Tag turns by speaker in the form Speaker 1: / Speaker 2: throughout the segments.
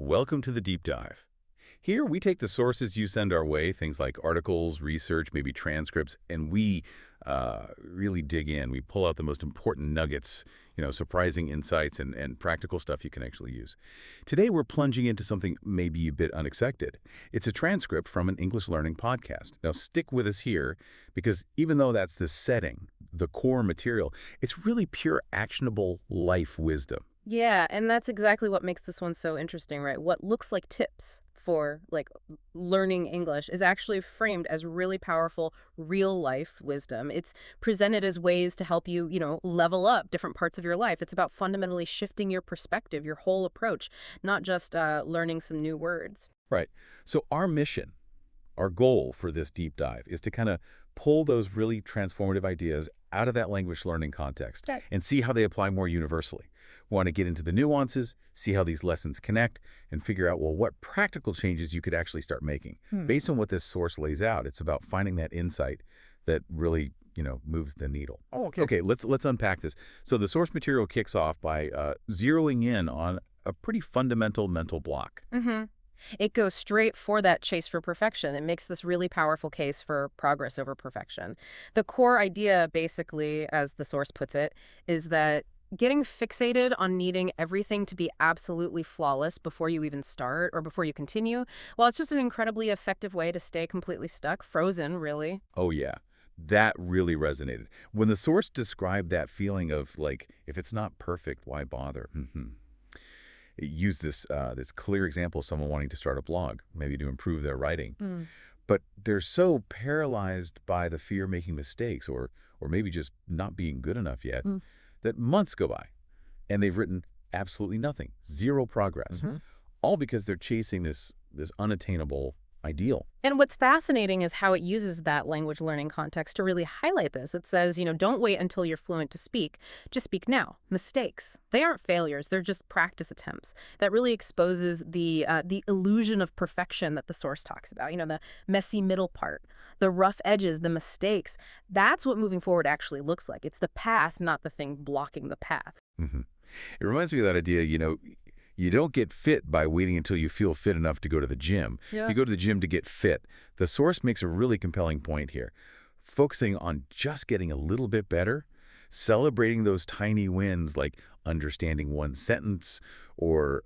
Speaker 1: Welcome to the deep dive. Here, we take the sources you send our way, things like articles, research, maybe transcripts, and we really dig in. We pull out the most important nuggets, surprising insights and practical stuff you can actually use. Today, we're plunging into something maybe a bit unexpected. It's a transcript from an English learning podcast. Now, stick with us here, because even though that's the setting, the core material, it's really pure actionable life wisdom.
Speaker 2: Yeah, and that's exactly what makes this one so interesting, right? What looks like tips for learning English is actually framed as really powerful real life wisdom. It's presented as ways to help you, level up different parts of your life. It's about fundamentally shifting your perspective, your whole approach, not just learning some new words.
Speaker 1: Right. So our mission, our goal for this deep dive is to kind of pull those really transformative ideas out of that language learning context
Speaker 2: Okay.
Speaker 1: and see how they apply more universally. We want to get into the nuances, see how these lessons connect, and figure out, well, what practical changes you could actually start making. Based on what this source lays out, it's about finding that insight that really, moves the needle.
Speaker 2: Oh, okay.
Speaker 1: Okay, let's unpack this. So the source material kicks off by zeroing in on a pretty fundamental mental block.
Speaker 2: Mm-hmm. It goes straight for that chase for perfection. It makes this really powerful case for progress over perfection. The core idea, basically, as the source puts it, is that getting fixated on needing everything to be absolutely flawless before you even start or before you continue, well, it's just an incredibly effective way to stay completely stuck, frozen, really.
Speaker 1: Oh, yeah. That really resonated. When the source described that feeling of, like, if it's not perfect, why bother? It used this clear example of someone wanting to start a blog, maybe to improve their writing.
Speaker 2: Mm.
Speaker 1: But they're so paralyzed by the fear of making mistakes or maybe just not being good enough yet
Speaker 2: Mm.
Speaker 1: that months go by and they've written absolutely nothing, zero progress,
Speaker 2: Mhm.
Speaker 1: all because they're chasing this unattainable ideal.
Speaker 2: And what's fascinating is how it uses that language learning context to really highlight this. It says, don't wait until you're fluent to speak. Just speak now. Mistakes. They aren't failures. They're just practice attempts. That really exposes the illusion of perfection that the source talks about. The messy middle part, the rough edges, the mistakes. That's what moving forward actually looks like. It's the path, not the thing blocking the path.
Speaker 1: hmm It reminds me of that idea, you don't get fit by waiting until you feel fit enough to go to the gym.
Speaker 2: Yeah.
Speaker 1: You go to the gym to get fit. The source makes a really compelling point here, focusing on just getting a little bit better, celebrating those tiny wins like understanding one sentence or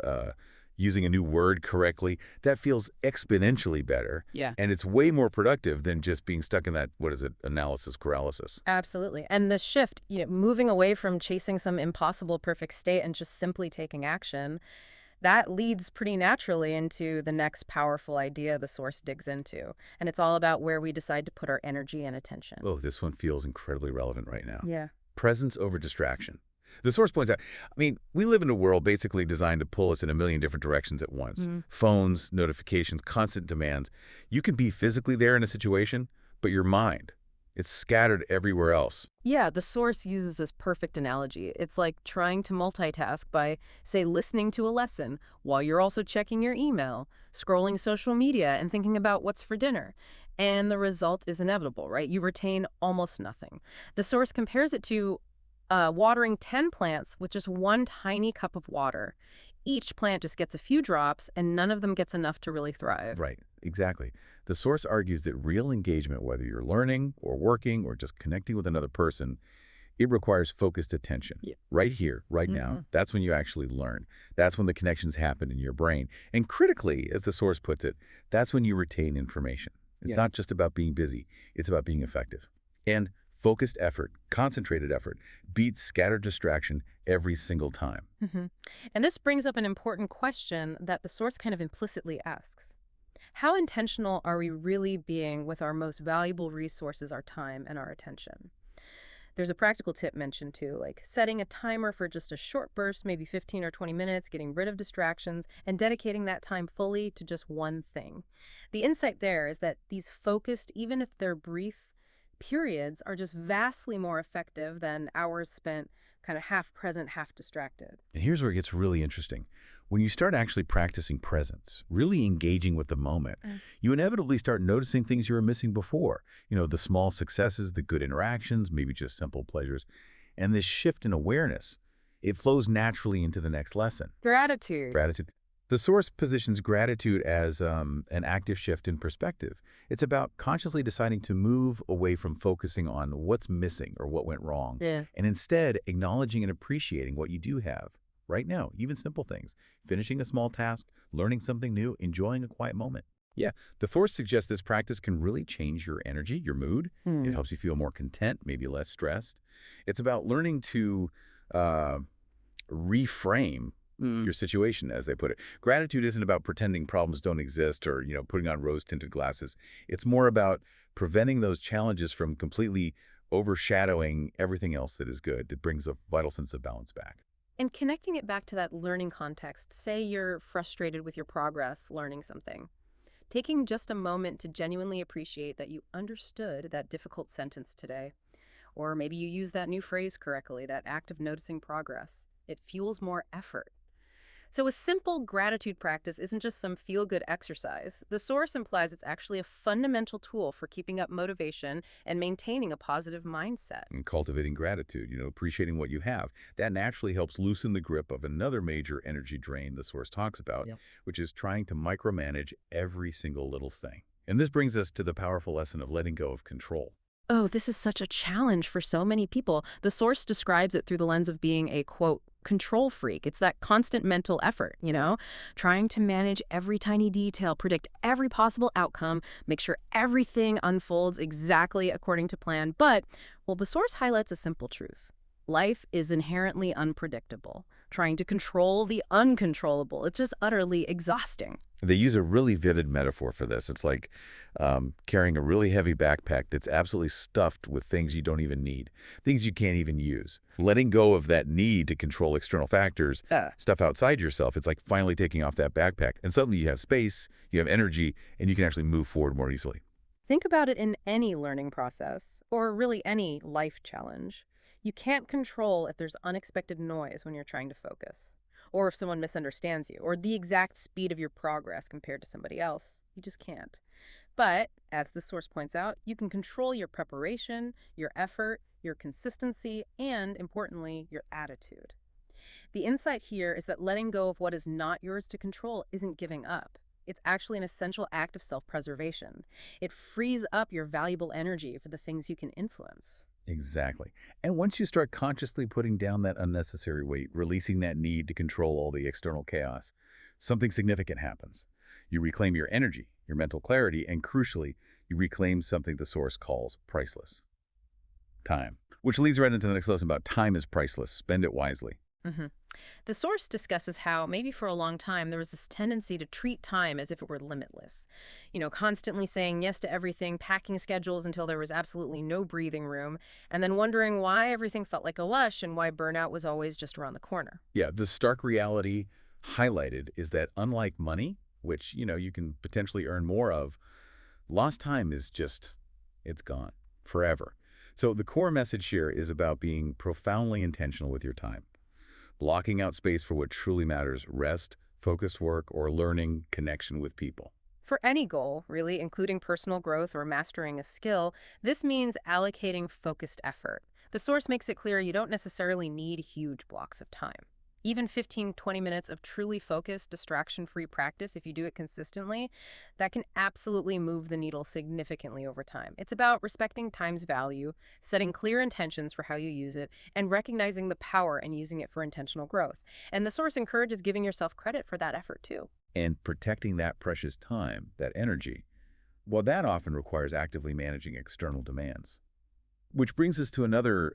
Speaker 1: using a new word correctly. That feels exponentially better.
Speaker 2: Yeah.
Speaker 1: And it's way more productive than just being stuck in that, what is it, analysis paralysis.
Speaker 2: Absolutely. And the shift, moving away from chasing some impossible perfect state and just simply taking action, that leads pretty naturally into the next powerful idea the source digs into. And it's all about where we decide to put our energy and attention.
Speaker 1: Oh, this one feels incredibly relevant right now.
Speaker 2: Yeah.
Speaker 1: Presence over distraction. The source points out, we live in a world basically designed to pull us in a million different directions at once. Phones, notifications, constant demands. You can be physically there in a situation, but your mind, it's scattered everywhere else.
Speaker 2: Yeah, the source uses this perfect analogy. It's like trying to multitask by, say, listening to a lesson while you're also checking your email, scrolling social media, and thinking about what's for dinner. And the result is inevitable, right? You retain almost nothing. The source compares it to watering 10 plants with just one tiny cup of water. Each plant just gets a few drops, and none of them gets enough to really thrive.
Speaker 1: Right, exactly. The source argues that real engagement, whether you're learning or working or just connecting with another person, it requires focused attention.
Speaker 2: Yeah.
Speaker 1: Right here, right now. That's when you actually learn. That's when the connections happen in your brain. And critically, as the source puts it, that's when you retain information. It's not just about being busy. It's about being effective. And focused effort, concentrated effort, beats scattered distraction every single time.
Speaker 2: And this brings up an important question that the source kind of implicitly asks. How intentional are we really being with our most valuable resources, our time and our attention? There's a practical tip mentioned too, like setting a timer for just a short burst, maybe 15 or 20 minutes, getting rid of distractions, and dedicating that time fully to just one thing. The insight there is that these focused, even if they're brief, periods are just vastly more effective than hours spent kind of half present, half distracted.
Speaker 1: And here's where it gets really interesting. When you start actually practicing presence, really engaging with the moment, you inevitably start noticing things you were missing before. The small successes, the good interactions, maybe just simple pleasures. And this shift in awareness, it flows naturally into the next lesson.
Speaker 2: Gratitude.
Speaker 1: Gratitude. The source positions gratitude as an active shift in perspective. It's about consciously deciding to move away from focusing on what's missing or what went wrong,
Speaker 2: Yeah.
Speaker 1: and instead acknowledging and appreciating what you do have right now, even simple things. Finishing a small task, learning something new, enjoying a quiet moment. Yeah, the source suggests this practice can really change your energy, your mood. It
Speaker 2: Hmm.
Speaker 1: helps you feel more content, maybe less stressed. It's about learning to uh, reframe
Speaker 2: Mm.
Speaker 1: your situation, as they put it. Gratitude isn't about pretending problems don't exist or, putting on rose-tinted glasses. It's more about preventing those challenges from completely overshadowing everything else that is good, that brings a vital sense of balance back.
Speaker 2: And connecting it back to that learning context, say you're frustrated with your progress learning something. Taking just a moment to genuinely appreciate that you understood that difficult sentence today, or maybe you use that new phrase correctly, that act of noticing progress. It fuels more effort. So, a simple gratitude practice isn't just some feel good exercise. The source implies it's actually a fundamental tool for keeping up motivation and maintaining a positive mindset.
Speaker 1: And cultivating gratitude, appreciating what you have, that naturally helps loosen the grip of another major energy drain the source talks about,
Speaker 2: Yep.
Speaker 1: which is trying to micromanage every single little thing. And this brings us to the powerful lesson of letting go of control.
Speaker 2: Oh, this is such a challenge for so many people. The source describes it through the lens of being a quote, control freak. It's that constant mental effort, trying to manage every tiny detail, predict every possible outcome, make sure everything unfolds exactly according to plan. But, well, the source highlights a simple truth. Life is inherently unpredictable. Trying to control the uncontrollable, it's just utterly exhausting.
Speaker 1: They use a really vivid metaphor for this. It's like carrying a really heavy backpack that's absolutely stuffed with things you don't even need, things you can't even use. Letting go of that need to control external factors, stuff outside yourself, it's like finally taking off that backpack. And suddenly you have space, you have energy, and you can actually move forward more easily.
Speaker 2: Think about it in any learning process, or really any life challenge. You can't control if there's unexpected noise when you're trying to focus, or if someone misunderstands you, or the exact speed of your progress compared to somebody else. You just can't. But, as the source points out, you can control your preparation, your effort, your consistency, and, importantly, your attitude. The insight here is that letting go of what is not yours to control isn't giving up. It's actually an essential act of self preservation. It frees up your valuable energy for the things you can influence.
Speaker 1: Exactly. And once you start consciously putting down that unnecessary weight, releasing that need to control all the external chaos, something significant happens. You reclaim your energy, your mental clarity, and crucially, you reclaim something the source calls priceless time. Which leads right into the next lesson about time is priceless. Spend it wisely.
Speaker 2: hmm The source discusses how, maybe for a long time, there was this tendency to treat time as if it were limitless. Constantly saying yes to everything, packing schedules until there was absolutely no breathing room, and then wondering why everything felt like a lush and why burnout was always just around the corner.
Speaker 1: Yeah, the stark reality highlighted is that unlike money, which, you can potentially earn more of, lost time is just, it's gone forever. So the core message here is about being profoundly intentional with your time, blocking out space for what truly matters, rest, focused work, or learning, connection with people.
Speaker 2: For any goal, really, including personal growth or mastering a skill, this means allocating focused effort. The source makes it clear you don't necessarily need huge blocks of time. Even 15, 20 minutes of truly focused, distraction-free practice, if you do it consistently, that can absolutely move the needle significantly over time. It's about respecting time's value, setting clear intentions for how you use it, and recognizing the power in using it for intentional growth. And the source encourages giving yourself credit for that effort, too.
Speaker 1: And protecting that precious time, that energy, well, that often requires actively managing external demands. Which brings us to another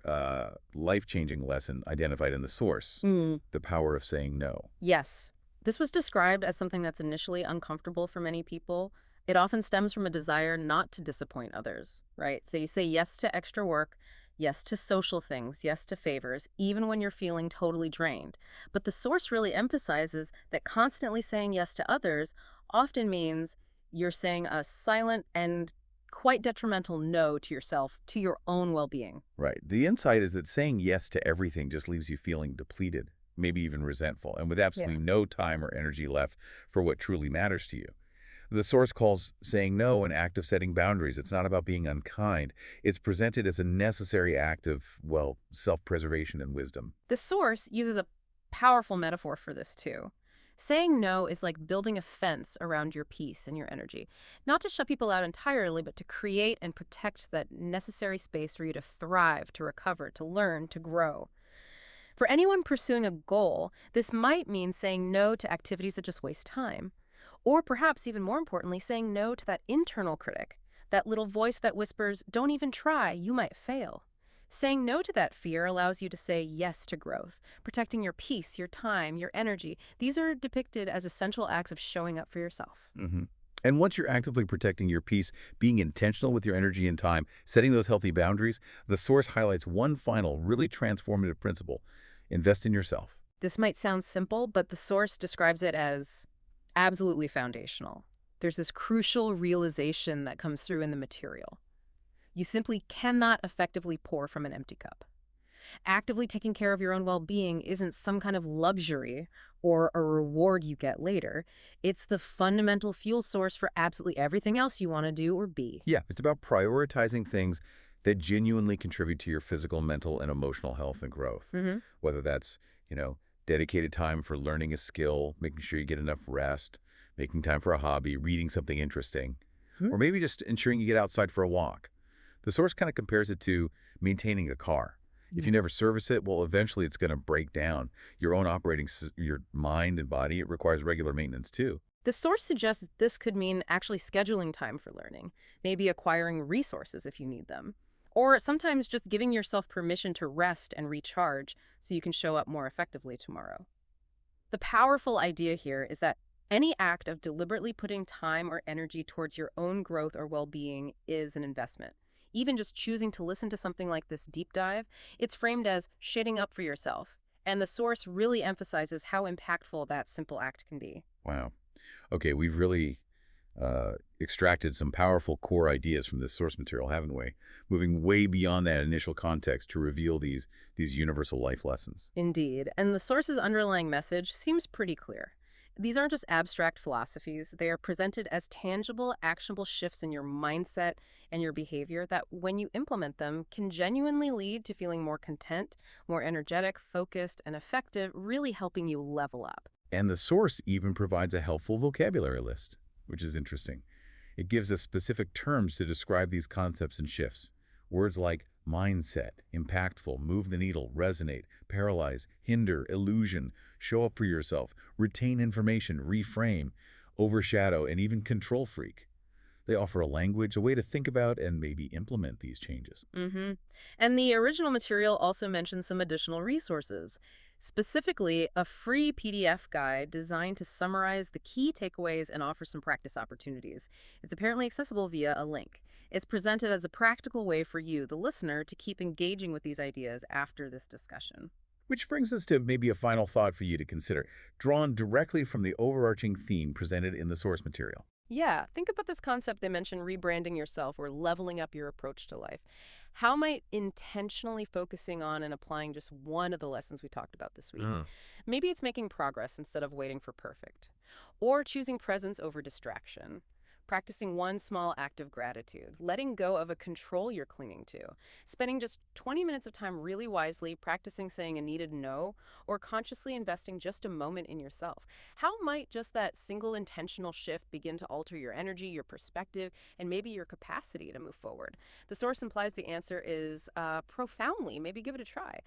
Speaker 1: life-changing lesson identified in the source, the power of saying no.
Speaker 2: Yes. This was described as something that's initially uncomfortable for many people. It often stems from a desire not to disappoint others, right? So you say yes to extra work, yes to social things, yes to favors, even when you're feeling totally drained. But the source really emphasizes that constantly saying yes to others often means you're saying a silent and quite detrimental no to yourself, to your own well-being.
Speaker 1: Right. The insight is that saying yes to everything just leaves you feeling depleted, maybe even resentful, and with
Speaker 2: Yeah.
Speaker 1: absolutely no time or energy left for what truly matters to you. The source calls saying no an act of setting boundaries. It's not about being unkind. It's presented as a necessary act of, self-preservation and wisdom.
Speaker 2: The source uses a powerful metaphor for this too. Saying no is like building a fence around your peace and your energy, not to shut people out entirely, but to create and protect that necessary space for you to thrive, to recover, to learn, to grow. For anyone pursuing a goal, this might mean saying no to activities that just waste time. Or perhaps even more importantly, saying no to that internal critic, that little voice that whispers, don't even try, you might fail. Saying no to that fear allows you to say yes to growth, protecting your peace, your time, your energy. These are depicted as essential acts of showing up for yourself.
Speaker 1: Hmm. And once you're actively protecting your peace, being intentional with your energy and time, setting those healthy boundaries, the source highlights one final, really transformative principle. Invest in yourself.
Speaker 2: This might sound simple, but the source describes it as absolutely foundational. There's this crucial realization that comes through in the material. You simply cannot effectively pour from an empty cup. Actively taking care of your own well-being isn't some kind of luxury or a reward you get later. It's the fundamental fuel source for absolutely everything else you want to do or be.
Speaker 1: Yeah, it's about prioritizing things that genuinely contribute to your physical, mental, and emotional health and growth.
Speaker 2: Hmm.
Speaker 1: Whether that's, you know, dedicated time for learning a skill, making sure you get enough rest, making time for a hobby, reading something interesting, or maybe just ensuring you get outside for a walk. The source kind of compares it to maintaining a car. If you
Speaker 2: Yeah.
Speaker 1: never service it, well, eventually it's going to break down. Your own your mind and body, it requires regular maintenance too.
Speaker 2: The source suggests that this could mean actually scheduling time for learning, maybe acquiring resources if you need them, or sometimes just giving yourself permission to rest and recharge so you can show up more effectively tomorrow. The powerful idea here is that any act of deliberately putting time or energy towards your own growth or well-being is an investment. Even just choosing to listen to something like this deep dive, it's framed as shitting up for yourself, and the source really emphasizes how impactful that simple act can be.
Speaker 1: Wow. Okay, we've really extracted some powerful core ideas from this source material, haven't we? Moving way beyond that initial context to reveal these universal life lessons.
Speaker 2: Indeed, and the source's underlying message seems pretty clear. These aren't just abstract philosophies, they are presented as tangible, actionable shifts in your mindset and your behavior that, when you implement them, can genuinely lead to feeling more content, more energetic, focused, and effective, really helping you level up.
Speaker 1: And the source even provides a helpful vocabulary list, which is interesting. It gives us specific terms to describe these concepts and shifts. Words like mindset, impactful, move the needle, resonate, paralyze, hinder, illusion, show up for yourself, retain information, reframe, overshadow, and even control freak. They offer a language, a way to think about and maybe implement these changes.
Speaker 2: Mm-hmm. And the original material also mentions some additional resources, specifically a free PDF guide designed to summarize the key takeaways and offer some practice opportunities. It's apparently accessible via a link. It's presented as a practical way for you, the listener, to keep engaging with these ideas after this discussion.
Speaker 1: Which brings us to maybe a final thought for you to consider, drawn directly from the overarching theme presented in the source material.
Speaker 2: Yeah, think about this concept they mentioned, rebranding yourself or leveling up your approach to life. How might intentionally focusing on and applying just one of the lessons we talked about this week? Maybe it's making progress instead of waiting for perfect, or choosing presence over distraction. Practicing one small act of gratitude, letting go of a control you're clinging to, spending just 20 minutes of time really wisely practicing saying a needed no, or consciously investing just a moment in yourself. How might just that single intentional shift begin to alter your energy, your perspective, and maybe your capacity to move forward? The source implies the answer is profoundly. Maybe give it a try.